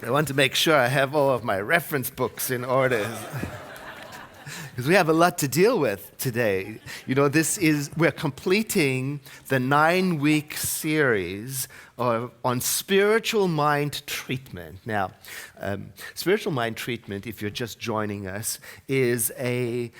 I want to make sure I have all of my reference books in order. Because we have a lot to deal with today. You know, we're completing the 9-week series on spiritual mind treatment. Now, spiritual mind treatment, if you're just joining us, is a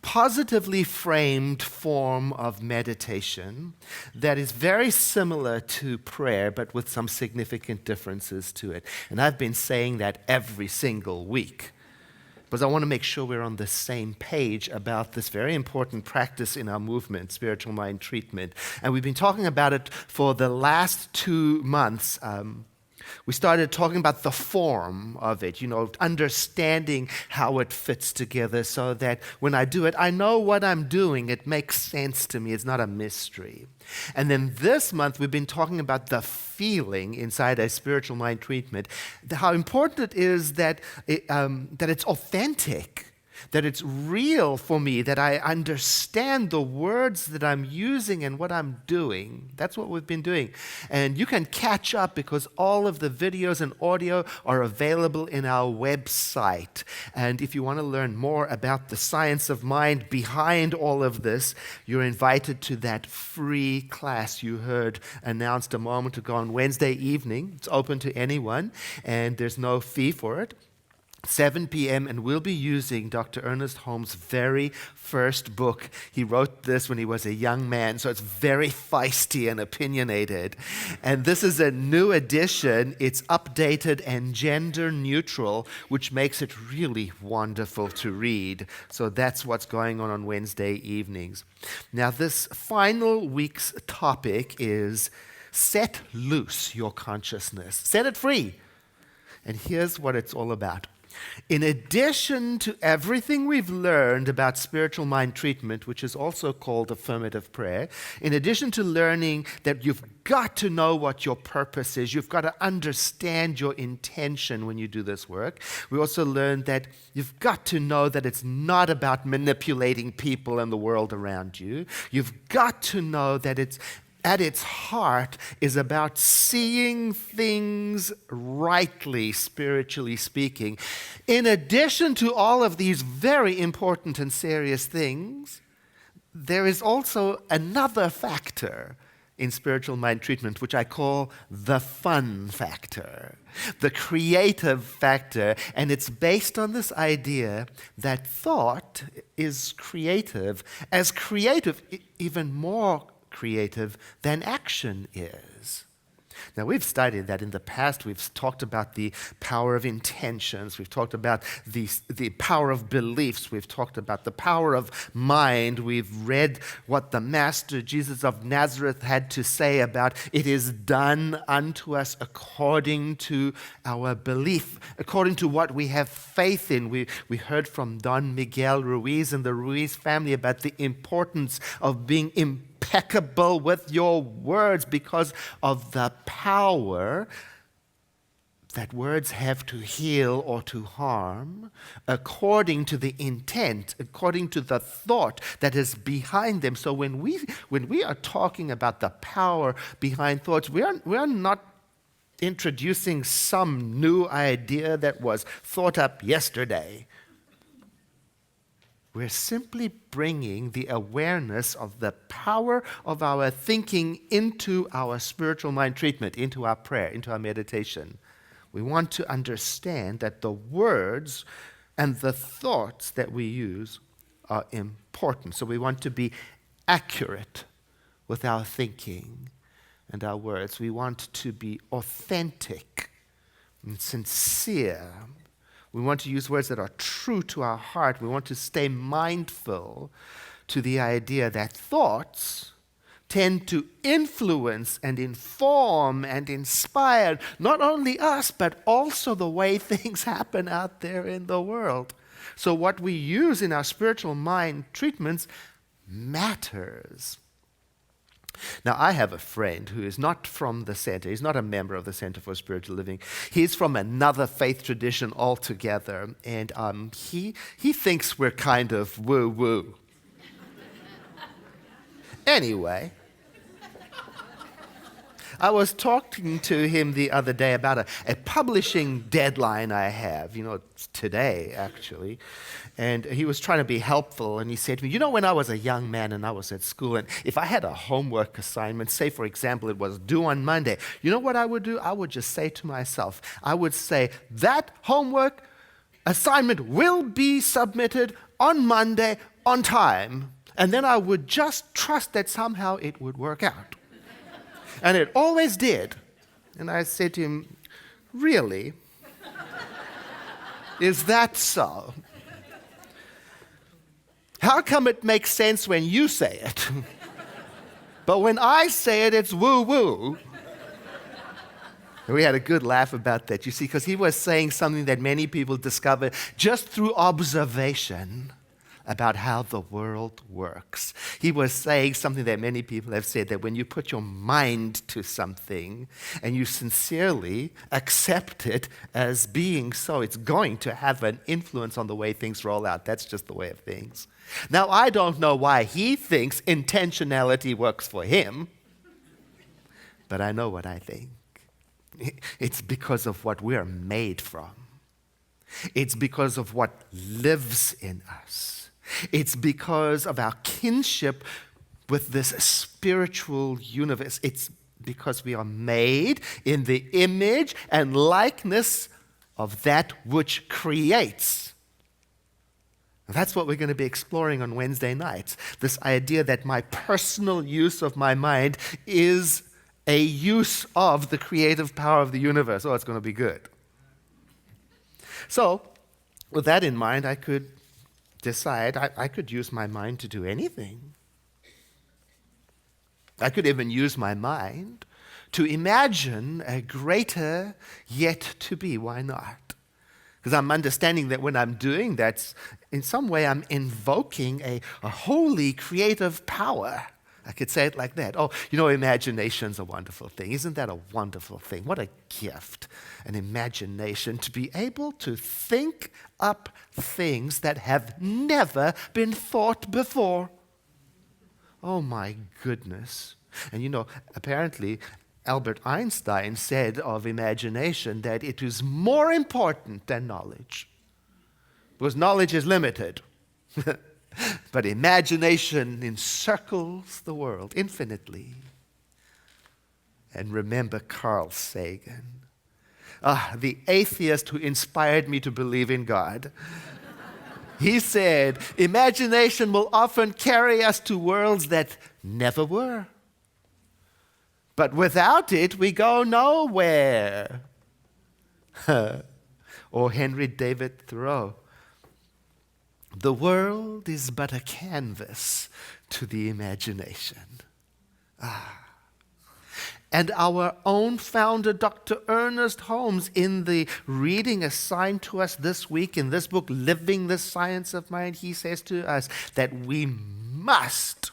positively framed form of meditation that is very similar to prayer, but with some significant differences to it. And I've been saying that every single week, because I want to make sure we're on the same page about this very important practice in our movement, spiritual mind treatment. And we've been talking about it for the last 2 months. We started talking about the form of it, understanding how it fits together so that when I do it, I know what I'm doing. It makes sense to me. It's not a mystery. And then this month, we've been talking about the feeling inside a spiritual mind treatment, how important it is that it's authentic, that it's real for me, that I understand the words that I'm using and what I'm doing. That's what we've been doing. And you can catch up because all of the videos and audio are available in our website. And if you want to learn more about the science of mind behind all of this, you're invited to that free class you heard announced a moment ago on Wednesday evening. It's open to anyone, and there's no fee for it. 7 p.m., and we'll be using Dr. Ernest Holmes' very first book. He wrote this when he was a young man, so it's very feisty and opinionated. And this is a new edition. It's updated and gender neutral, which makes it really wonderful to read. So that's what's going on Wednesday evenings. Now, this final week's topic is set loose your consciousness. Set it free. And here's what it's all about. In addition to everything we've learned about spiritual mind treatment, which is also called affirmative prayer, in addition to learning that you've got to know what your purpose is, you've got to understand your intention when you do this work, we also learned that you've got to know that it's not about manipulating people and the world around you. You've got to know that at its heart is about seeing things rightly, spiritually speaking. In addition to all of these very important and serious things, there is also another factor in spiritual mind treatment, which I call the fun factor, the creative factor. And it's based on this idea that thought is creative, even more creative than action is. Now, we've studied that in the past. We've talked about the power of intentions. We've talked about the power of beliefs. We've talked about the power of mind. We've read what the Master, Jesus of Nazareth, had to say about it is done unto us according to our belief, according to what we have faith in. We heard from Don Miguel Ruiz and the Ruiz family about the importance of being impeccable with your words because of the power that words have to heal or to harm according to the intent, according to the thought that is behind them. So when we are talking about the power behind thoughts, we are not introducing some new idea that was thought up yesterday. We're simply bringing the awareness of the power of our thinking into our spiritual mind treatment, into our prayer, into our meditation. We want to understand that the words and the thoughts that we use are important. So we want to be accurate with our thinking and our words. We want to be authentic and sincere. We want to use words that are true to our heart. We want to stay mindful to the idea that thoughts tend to influence and inform and inspire not only us, but also the way things happen out there in the world. So what we use in our spiritual mind treatments matters. Now, I have a friend who is not from the center. He's not a member of the Center for Spiritual Living. He's from another faith tradition altogether, and he thinks we're kind of woo-woo. Anyway, I was talking to him the other day about a publishing deadline I have. It's today, actually. And he was trying to be helpful, and he said to me, when I was a young man and I was at school, and if I had a homework assignment, say, for example, it was due on Monday, you know what I would do? I would just say to myself, that homework assignment will be submitted on Monday on time. And then I would just trust that somehow it would work out. And it always did. And I said to him, really? Is that so? How come it makes sense when you say it? But when I say it, it's woo-woo. And we had a good laugh about that, you see, because he was saying something that many people discover just through observation about how the world works. He was saying something that many people have said, that when you put your mind to something and you sincerely accept it as being so, it's going to have an influence on the way things roll out. That's just the way of things. Now, I don't know why he thinks intentionality works for him, but I know what I think. It's because of what we're made from. It's because of what lives in us. It's because of our kinship with this spiritual universe. It's because we are made in the image and likeness of that which creates. That's what we're going to be exploring on Wednesday nights. This idea that my personal use of my mind is a use of the creative power of the universe. Oh, it's going to be good. So, with that in mind, I could decide I could use my mind to do anything. I could even use my mind to imagine a greater yet to be. Why not? Because I'm understanding that when I'm doing that, in some way I'm invoking a holy creative power. I could say it like that. Oh, imagination's a wonderful thing. Isn't that a wonderful thing? What a gift, an imagination, to be able to think up things that have never been thought before. Oh, my goodness. And apparently Albert Einstein said of imagination that it is more important than knowledge. Because knowledge is limited. But imagination encircles the world infinitely. And remember Carl Sagan, the atheist who inspired me to believe in God. He said, imagination will often carry us to worlds that never were. But without it, we go nowhere. Or Henry David Thoreau, the world is but a canvas to the imagination. And our own founder, Dr. Ernest Holmes, in the reading assigned to us this week in this book, Living the Science of Mind, he says to us that we must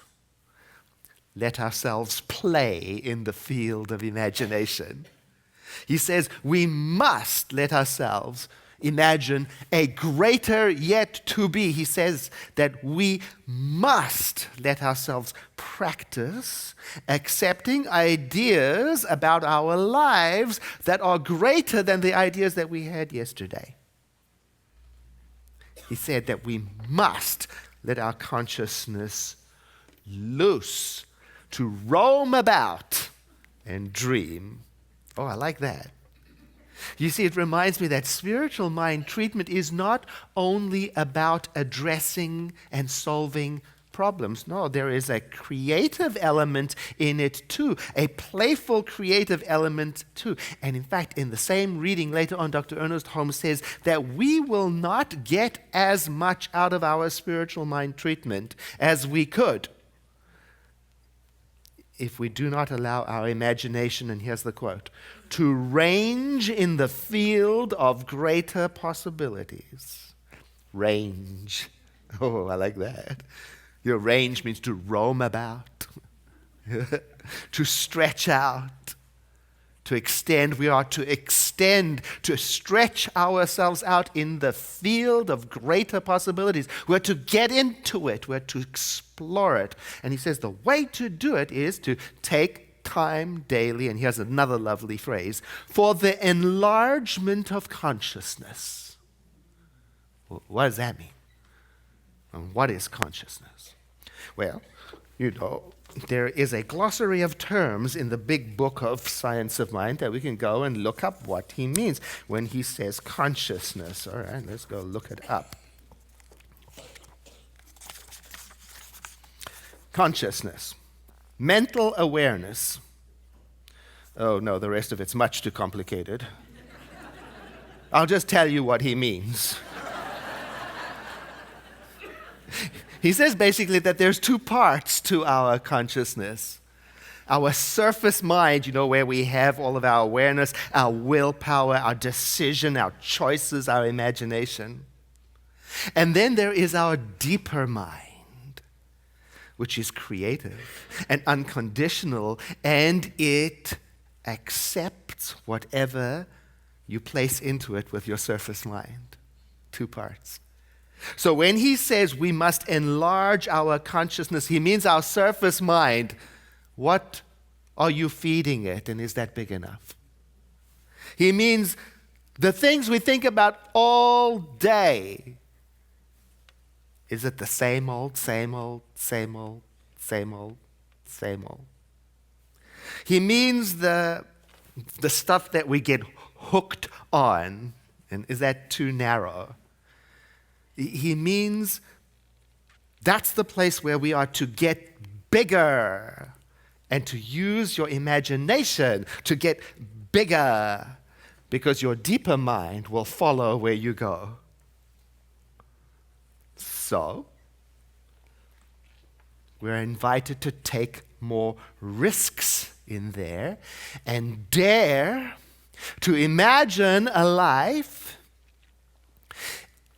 let ourselves play in the field of imagination. He says we must let ourselves imagine a greater yet to be. He says that we must let ourselves practice accepting ideas about our lives that are greater than the ideas that we had yesterday. He said that we must let our consciousness loose to roam about and dream. Oh, I like that. You see, it reminds me that spiritual mind treatment is not only about addressing and solving problems. No, there is a creative element in it too, a playful creative element too. And in fact, in the same reading later on, Dr. Ernest Holmes says that we will not get as much out of our spiritual mind treatment as we could if we do not allow our imagination, and here's the quote, to range in the field of greater possibilities. Range. Oh, I like that. Your range means to roam about, to stretch out, to extend. We are to extend, to stretch ourselves out in the field of greater possibilities. We're to get into it. We're to explore it. And he says the way to do it is to take time daily, and here's another lovely phrase, for the enlargement of consciousness. What does that mean? And what is consciousness? Well, there is a glossary of terms in the big book of Science of Mind that we can go and look up what he means when he says consciousness. All right, let's go look it up. Consciousness, mental awareness. Oh no, the rest of it's much too complicated. I'll just tell you what he means. He says basically that there's two parts to our consciousness. Our surface mind, where we have all of our awareness, our willpower, our decision, our choices, our imagination. And then there is our deeper mind, which is creative and unconditional, and it accepts whatever you place into it with your surface mind. Two parts. So when he says we must enlarge our consciousness, he means our surface mind. What are you feeding it, and is that big enough? He means the things we think about all day. Is it the same old, same old, same old, same old, same old? He means the stuff that we get hooked on, and is that too narrow? He means that's the place where we are to get bigger and to use your imagination to get bigger, because your deeper mind will follow where you go. So, we're invited to take more risks in there and dare to imagine a life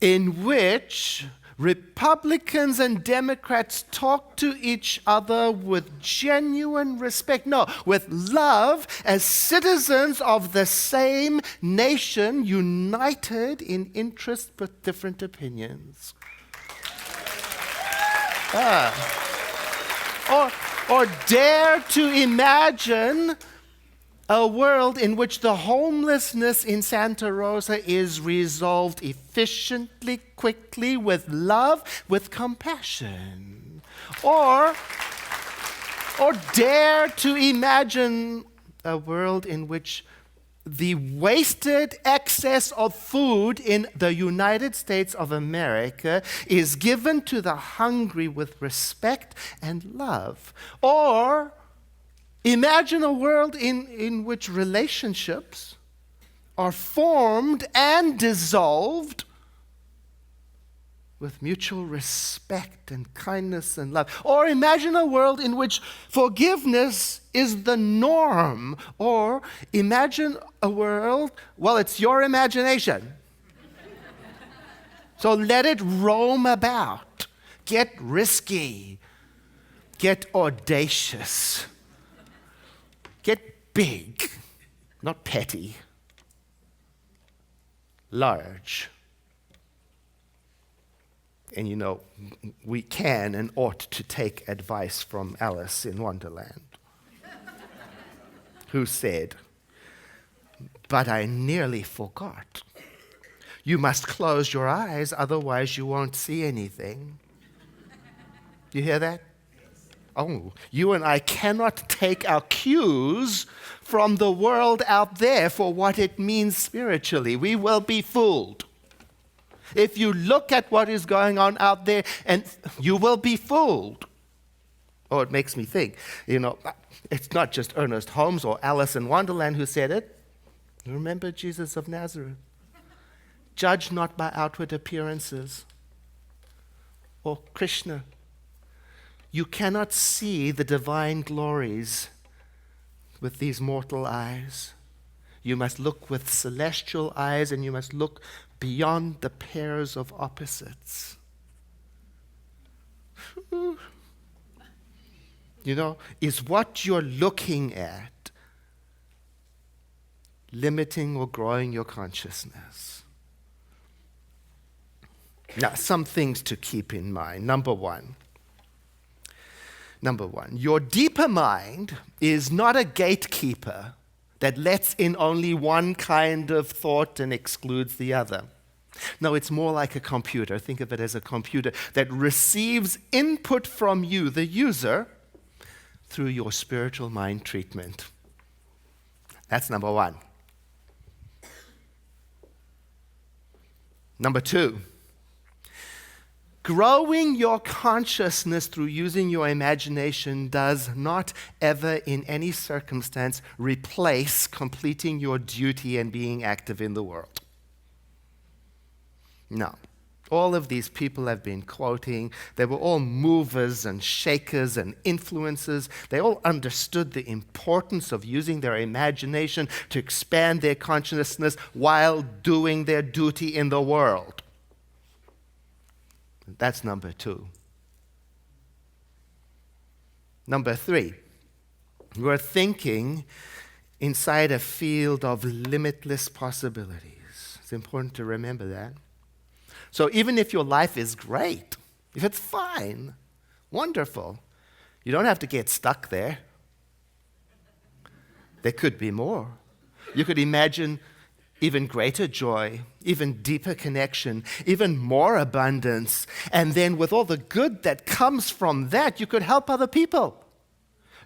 in which Republicans and Democrats talk to each other with genuine respect. No, with love, as citizens of the same nation, united in interest but different opinions. Or dare to imagine a world in which the homelessness in Santa Rosa is resolved efficiently, quickly, with love, with compassion. Or dare to imagine a world in which the wasted excess of food in the United States of America is given to the hungry with respect and love. Or imagine a world in which relationships are formed and dissolved with mutual respect and kindness and love. Or imagine a world in which forgiveness is the norm. Or imagine a world, well, it's your imagination. So let it roam about. Get risky. Get audacious. Get big, not petty. Large. And we can and ought to take advice from Alice in Wonderland, who said, "But I nearly forgot. You must close your eyes, otherwise you won't see anything." You hear that? Oh, you and I cannot take our cues from the world out there for what it means spiritually. We will be fooled. If you look at what is going on out there, and you will be fooled. Oh, it makes me think, it's not just Ernest Holmes or Alice in Wonderland who said it. Remember Jesus of Nazareth? Judge not by outward appearances. Or Krishna. You cannot see the divine glories with these mortal eyes. You must look with celestial eyes, and you must look beyond the pairs of opposites. Is what you're looking at limiting or growing your consciousness? Now, some things to keep in mind. Number one, Number one, your deeper mind is not a gatekeeper that lets in only one kind of thought and excludes the other. No, it's more like a computer. Think of it as a computer that receives input from you, the user, through your spiritual mind treatment. That's number one. Number two, growing your consciousness through using your imagination does not ever, in any circumstance, replace completing your duty and being active in the world. No. All of these people I've been quoting, they were all movers and shakers and influencers. They all understood the importance of using their imagination to expand their consciousness while doing their duty in the world. That's number two. Number three, we're thinking inside a field of limitless possibilities. It's important to remember that. So even if your life is great, if it's fine, wonderful, you don't have to get stuck there. There could be more. You could imagine even greater joy, even deeper connection, even more abundance. And then with all the good that comes from that, you could help other people.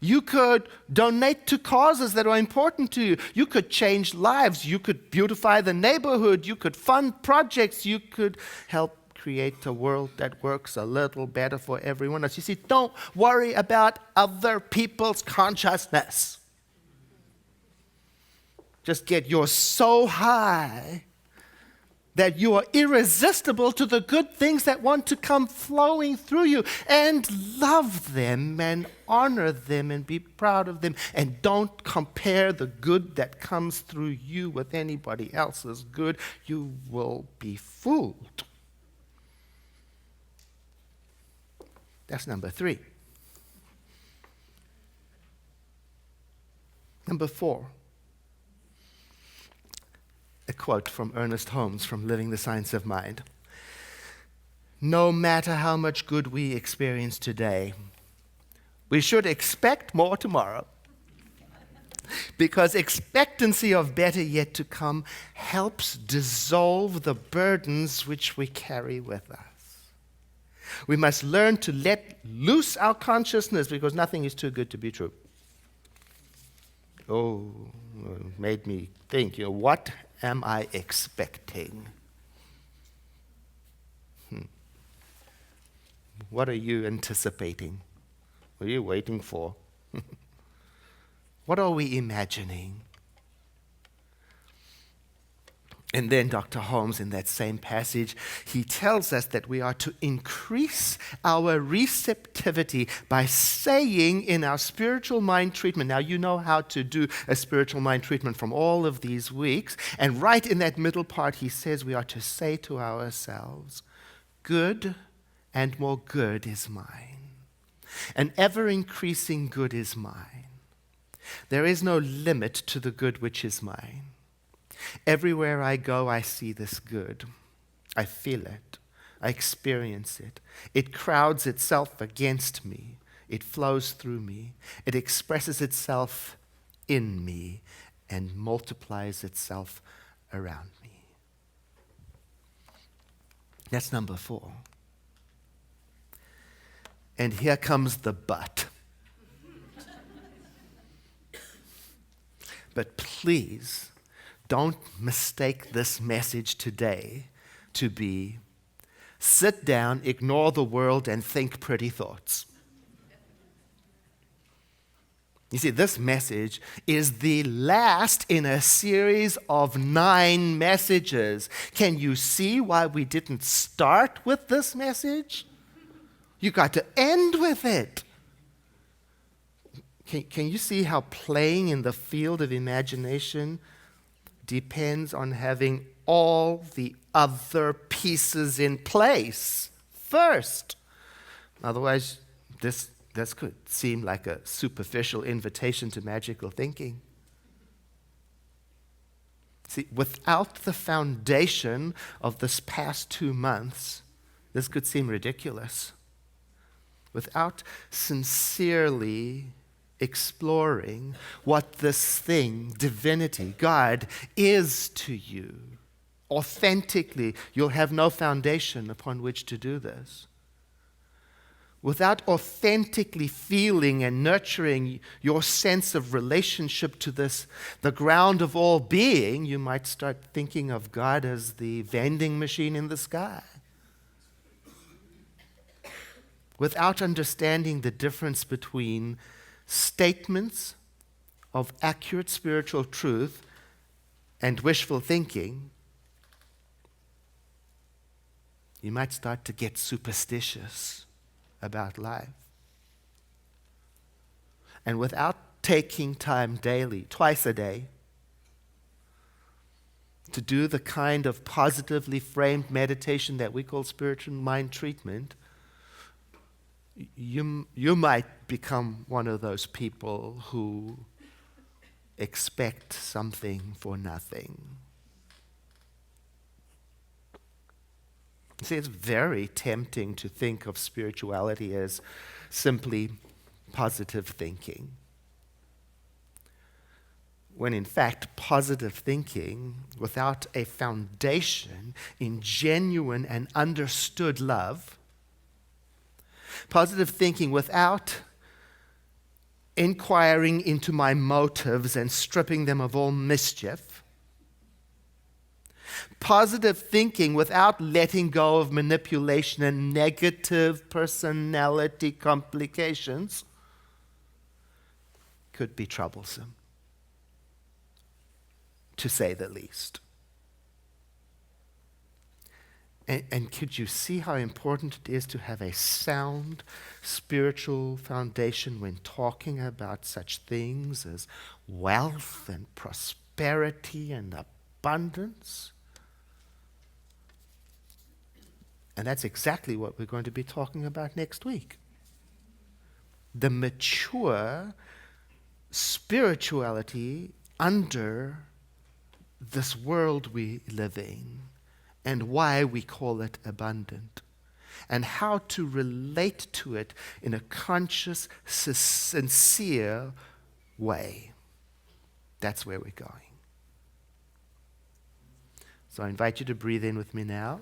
You could donate to causes that are important to you. You could change lives. You could beautify the neighborhood. You could fund projects. You could help create a world that works a little better for everyone else. You see, don't worry about other people's consciousness. Just get yours so high that you are irresistible to the good things that want to come flowing through you, and love them and honor them and be proud of them, and don't compare the good that comes through you with anybody else's good. You will be fooled. That's number three. Number four. A quote from Ernest Holmes from Living the Science of Mind. No matter how much good we experience today, we should expect more tomorrow, because expectancy of better yet to come helps dissolve the burdens which we carry with us. We must learn to let loose our consciousness, because nothing is too good to be true. Oh, it made me think, what am I expecting? What are you anticipating? What are you waiting for? What are we imagining? And then Dr. Holmes, in that same passage, he tells us that we are to increase our receptivity by saying in our spiritual mind treatment. Now, you know how to do a spiritual mind treatment from all of these weeks. And right in that middle part, he says we are to say to ourselves, good and more good is mine. An ever-increasing good is mine. There is no limit to the good which is mine. Everywhere I go, I see this good. I feel it. I experience it. It crowds itself against me. It flows through me. It expresses itself in me and multiplies itself around me. That's number four. And here comes the but. But please, don't mistake this message today to be sit down, ignore the world, and think pretty thoughts. You see, this message is the last in a series of 9 messages. Can you see why we didn't start with this message? You got to end with it. Can you see how playing in the field of imagination depends on having all the other pieces in place first? Otherwise, this could seem like a superficial invitation to magical thinking. See, without the foundation of this past 2 months, this could seem ridiculous. without sincerely exploring what this thing, divinity, God, is to you, authentically, you'll have no foundation upon which to do this. Without authentically feeling and nurturing your sense of relationship to this, the ground of all being, you might start thinking of God as the vending machine in the sky. Without understanding the difference between statements of accurate spiritual truth and wishful thinking, you might start to get superstitious about life. And without taking time daily, twice a day, to do the kind of positively framed meditation that we call spiritual mind treatment, you might become one of those people who expect something for nothing. See, it's very tempting to think of spirituality as simply positive thinking, when in fact positive thinking without a foundation in genuine and understood love, positive thinking without inquiring into my motives and stripping them of all mischief, positive thinking without letting go of manipulation and negative personality complications could be troublesome, to say the least. And could you see how important it is to have a sound spiritual foundation when talking about such things as wealth and prosperity and abundance? And that's exactly what we're going to be talking about next week. The mature spirituality under this world we live in, and why we call it abundant, and how to relate to it in a conscious, sincere way. That's where we're going. So I invite you to breathe in with me now,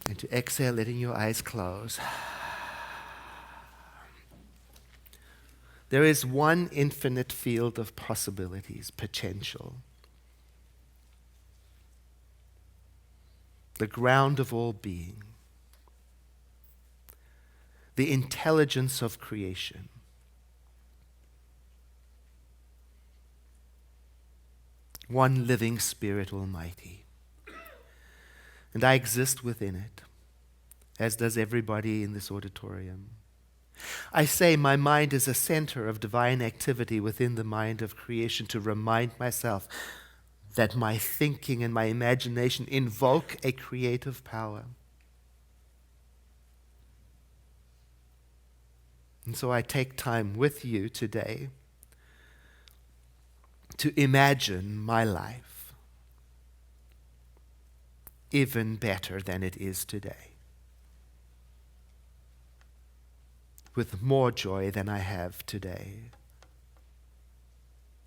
and to exhale, letting your eyes close. There is one infinite field of possibilities, potential. The ground of all being. The intelligence of creation. One living Spirit Almighty. And I exist within it, as does everybody in this auditorium. I say my mind is a center of divine activity within the mind of creation, to remind myself that my thinking and my imagination invoke a creative power. And so I take time with you today to imagine my life even better than it is today, with more joy than I have today,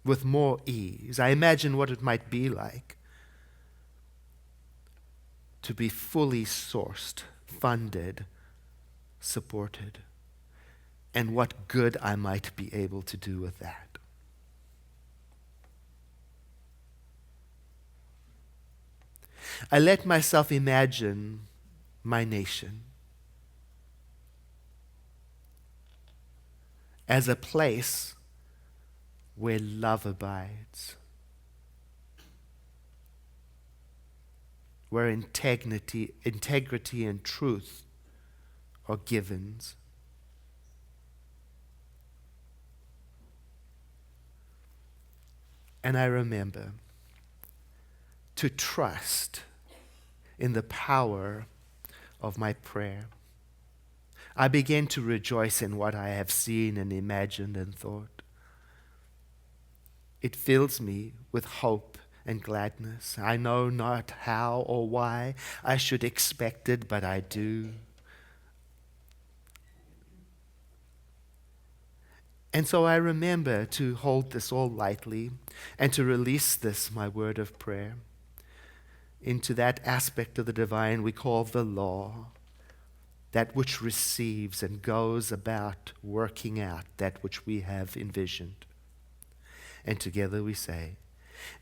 with more ease. I imagine what it might be like to be fully sourced, funded, supported, and what good I might be able to do with that. I let myself imagine my nation as a place where love abides, where integrity and truth are givens. And I remember to trust in the power of my prayer. I began to rejoice in what I have seen and imagined and thought. It fills me with hope and gladness. I know not how or why I should expect it, but I do. And so I remember to hold this all lightly and to release this, my word of prayer, into that aspect of the divine we call the law, that which receives and goes about working out that which we have envisioned. And together we say,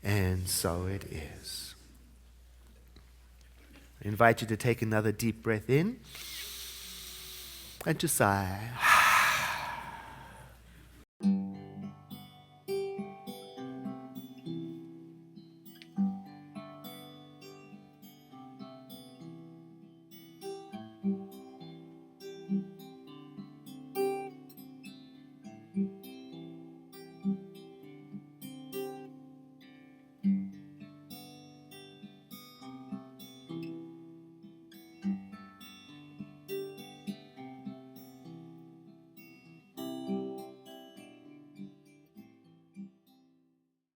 and so it is. I invite you to take another deep breath in and to sigh.